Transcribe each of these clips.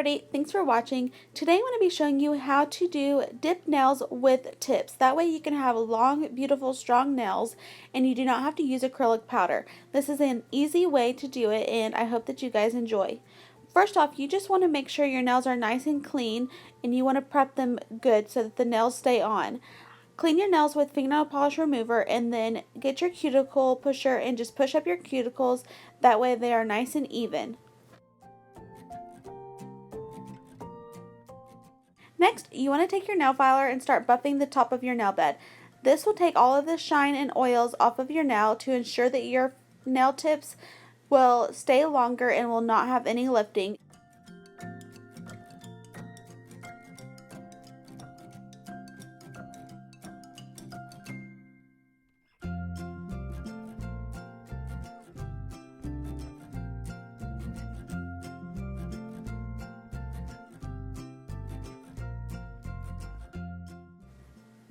everybody, thanks for watching. Today I'm going to be showing you how to do dip nails with tips. That way you can have long, beautiful, strong nails and you do not have to use acrylic powder. This is an easy way to do it and I hope that you guys enjoy. First off, you just want to make sure your nails are nice and clean and you want to prep them good so that the nails stay on. Clean your nails with fingernail polish remover and then get your cuticle pusher and just push up your cuticles. That way they are nice and even. Next, you want to take your nail filer and start buffing the top of your nail bed. This will take all of the shine and oils off of your nail to ensure that your nail tips will stay longer and will not have any lifting.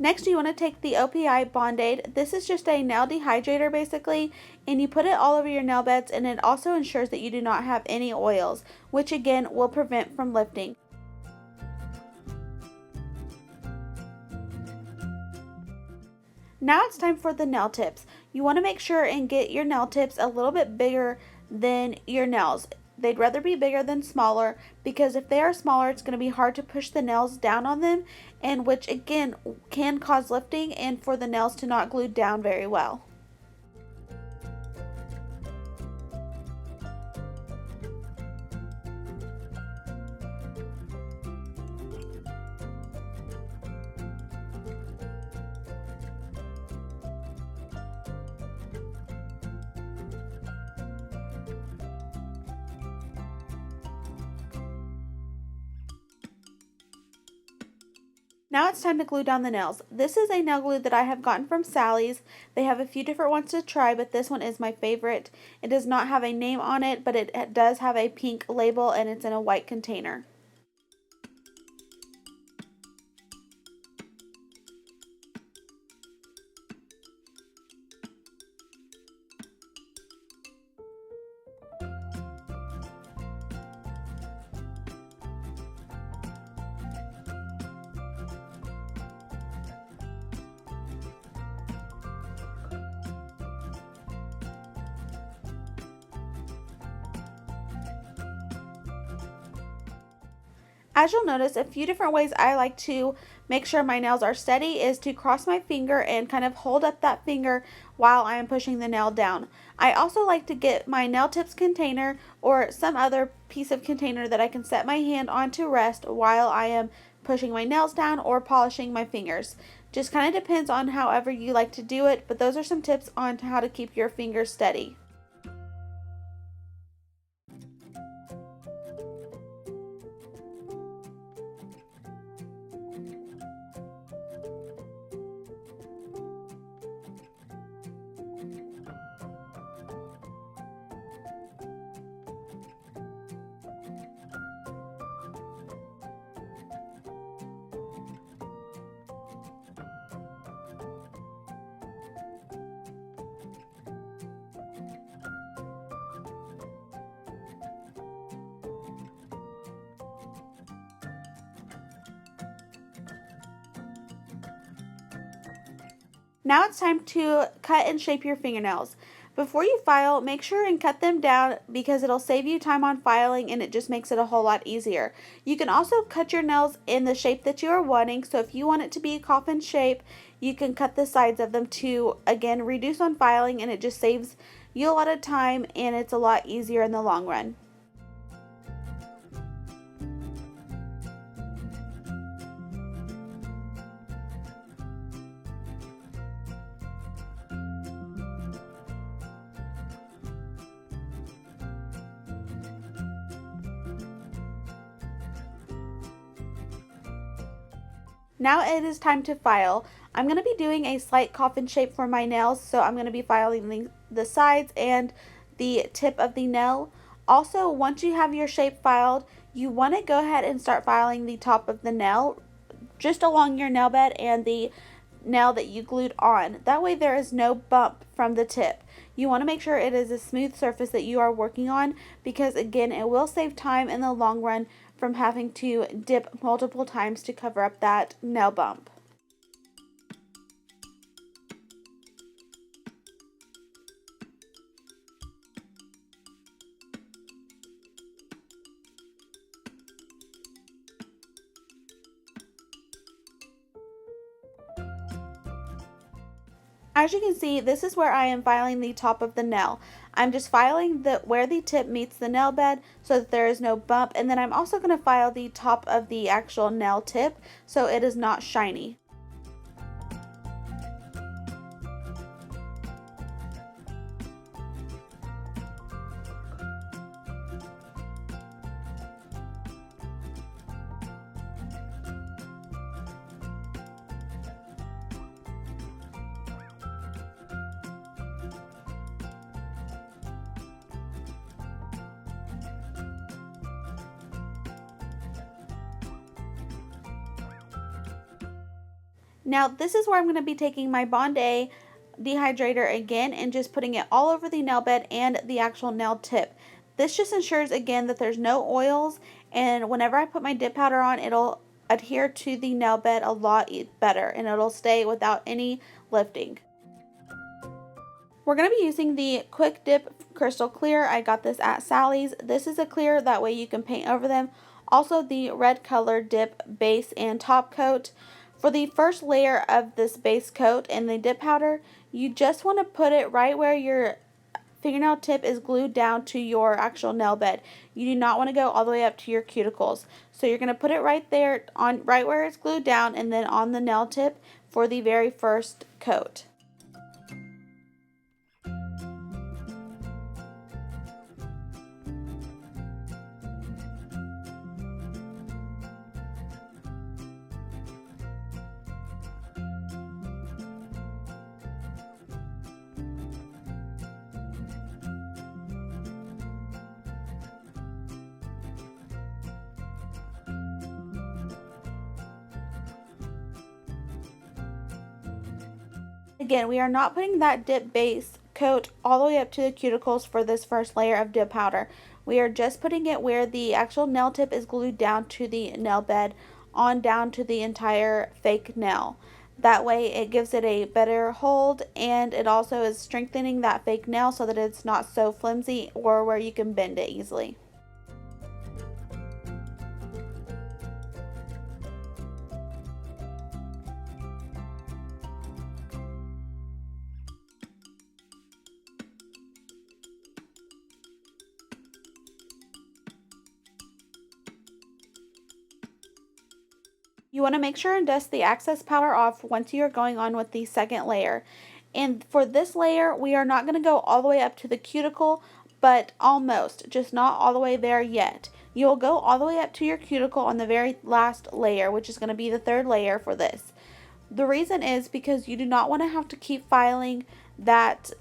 Next, you want to take the OPI Bond-Aid. This is just a nail dehydrator basically, and you put it all over your nail beds, and it also ensures that you do not have any oils, which again will prevent from lifting. Now it's time for the nail tips. You want to make sure and get your nail tips a little bit bigger than your nails. They'd rather be bigger than smaller because if they are smaller, it's going to be hard to push the nails down on them, and which again can cause lifting and for the nails to not glue down very well. Now it's time to glue down the nails. This is a nail glue that I have gotten from Sally's. They have a few different ones to try, but this one is my favorite. It does not have a name on it, but it does have a pink label and it's in a white container. As you'll notice, a few different ways I like to make sure my nails are steady is to cross my finger and kind of hold up that finger while I am pushing the nail down. I also like to get my nail tips container or some other piece of container that I can set my hand on to rest while I am pushing my nails down or polishing my fingers. Just kind of depends on however you like to do it, but those are some tips on how to keep your fingers steady. Now it's time to cut and shape your fingernails. Before you file, make sure and cut them down because it'll save you time on filing and it just makes it a whole lot easier. You can also cut your nails in the shape that you are wanting, so if you want it to be a coffin shape, you can cut the sides of them to, again, reduce on filing, and it just saves you a lot of time and it's a lot easier in the long run. Now it is time to file. I'm going to be doing a slight coffin shape for my nails, so I'm going to be filing the sides and the tip of the nail. Also, once you have your shape filed, you want to go ahead and start filing the top of the nail just along your nail bed and the nail that you glued on. That way there is no bump from the tip. You want to make sure it is a smooth surface that you are working on, because again, it will save time in the long run from having to dip multiple times to cover up that nail bump. As you can see, this is where I am filing the top of the nail. I'm just filing where the tip meets the nail bed so that there is no bump, and then I'm also going to file the top of the actual nail tip so it is not shiny. Now this is where I'm going to be taking my Bondi dehydrator again and just putting it all over the nail bed and the actual nail tip. This just ensures again that there's no oils, and whenever I put my dip powder on, it'll adhere to the nail bed a lot better and it'll stay without any lifting. We're going to be using the Quick Dip Crystal Clear. I got this at Sally's. This is a clear, that way you can paint over them. Also the red color dip base and top coat. For the first layer of this base coat and the dip powder, you just want to put it right where your fingernail tip is glued down to your actual nail bed. You do not want to go all the way up to your cuticles. So you're going to put it right there, on right where it's glued down, and then on the nail tip for the very first coat. Again, we are not putting that dip base coat all the way up to the cuticles for this first layer of dip powder. We are just putting it where the actual nail tip is glued down to the nail bed, on down to the entire fake nail. That way it gives it a better hold, and it also is strengthening that fake nail so that it's not so flimsy or where you can bend it easily. You want to make sure and dust the excess powder off once you're going on with the second layer. And for this layer, we are not going to go all the way up to the cuticle, but almost, just not all the way there yet. You'll go all the way up to your cuticle on the very last layer, which is going to be the third layer for this. The reason is because you do not want to have to keep filing that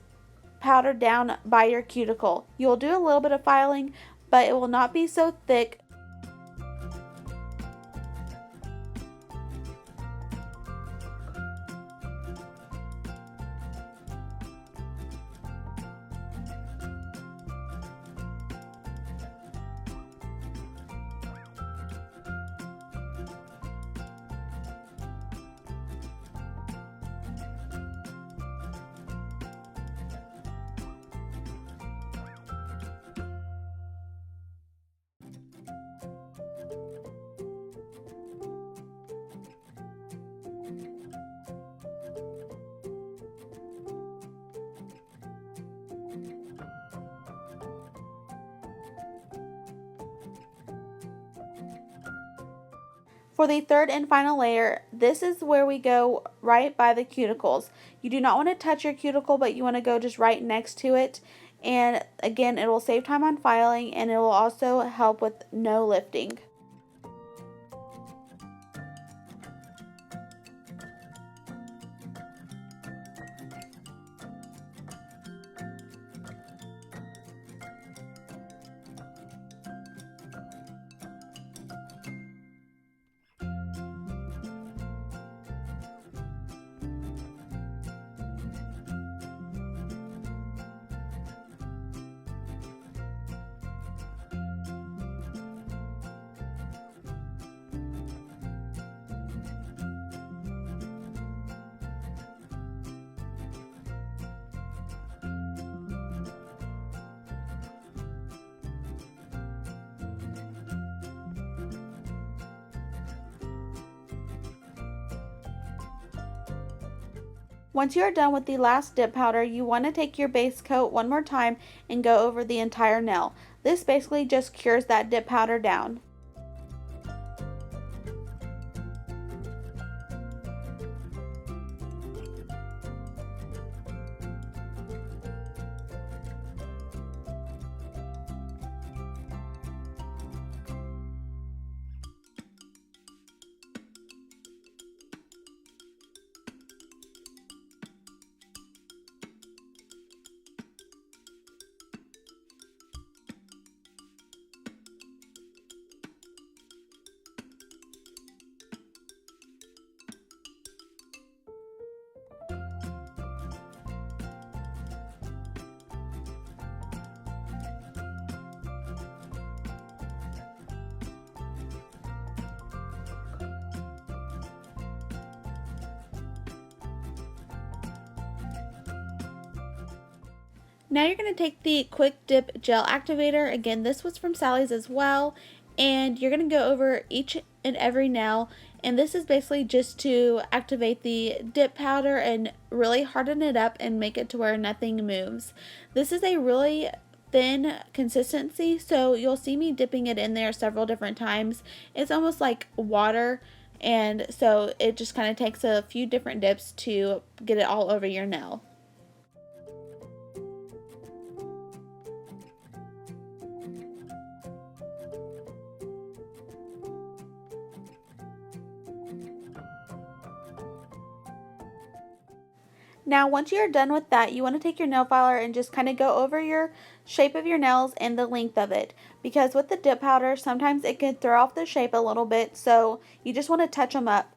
powder down by your cuticle. You'll do a little bit of filing, but it will not be so thick. For the third and final layer, this is where we go right by the cuticles. You do not want to touch your cuticle, but you want to go just right next to it. And again, it will save time on filing, and it will also help with no lifting. Once you are done with the last dip powder, you want to take your base coat one more time and go over the entire nail. This basically just cures that dip powder down. Now you're going to take the Quick Dip Gel Activator. Again, this was from Sally's as well. And you're going to go over each and every nail. And this is basically just to activate the dip powder and really harden it up and make it to where nothing moves. This is a really thin consistency, so you'll see me dipping it in there several different times. It's almost like water, and so it just kind of takes a few different dips to get it all over your nail. Now, once you're done with that, you want to take your nail filer and just kind of go over your shape of your nails and the length of it. Because with the dip powder, sometimes it can throw off the shape a little bit, so you just want to touch them up.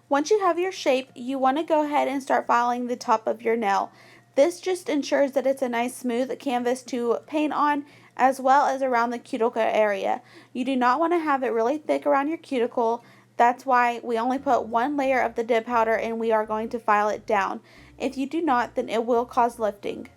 Once you have your shape, you want to go ahead and start filing the top of your nail. This just ensures that it's a nice smooth canvas to paint on, as well as around the cuticle area. You do not want to have it really thick around your cuticle. That's why we only put one layer of the dip powder and we are going to file it down. If you do not, then it will cause lifting.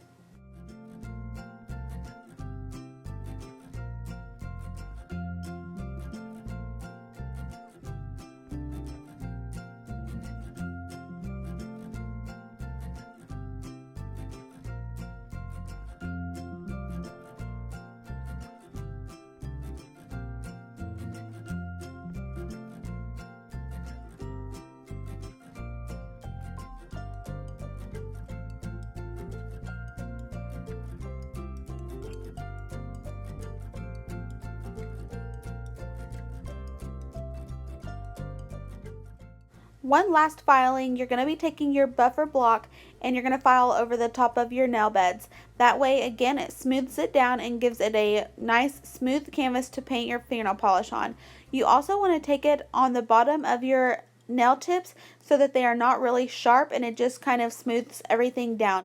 One last filing, you're going to be taking your buffer block and you're going to file over the top of your nail beds. That way, again, it smooths it down and gives it a nice smooth canvas to paint your fingernail polish on. You also want to take it on the bottom of your nail tips so that they are not really sharp and it just kind of smooths everything down.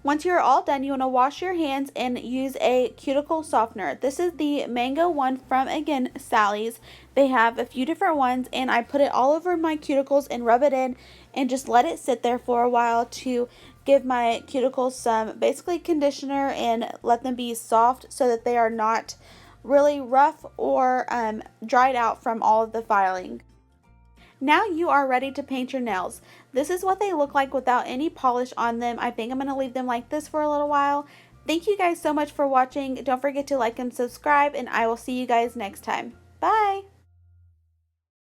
Once you're all done, you want to wash your hands and use a cuticle softener. This is the mango one from, again, Sally's. They have a few different ones, and I put it all over my cuticles and rub it in and just let it sit there for a while to give my cuticles some basically conditioner and let them be soft so that they are not really rough or dried out from all of the filing. Now you are ready to paint your nails. This is what they look like without any polish on them. I think I'm going to leave them like this for a little while. Thank you guys so much for watching. Don't forget to like and subscribe, and I will see you guys next time. Bye!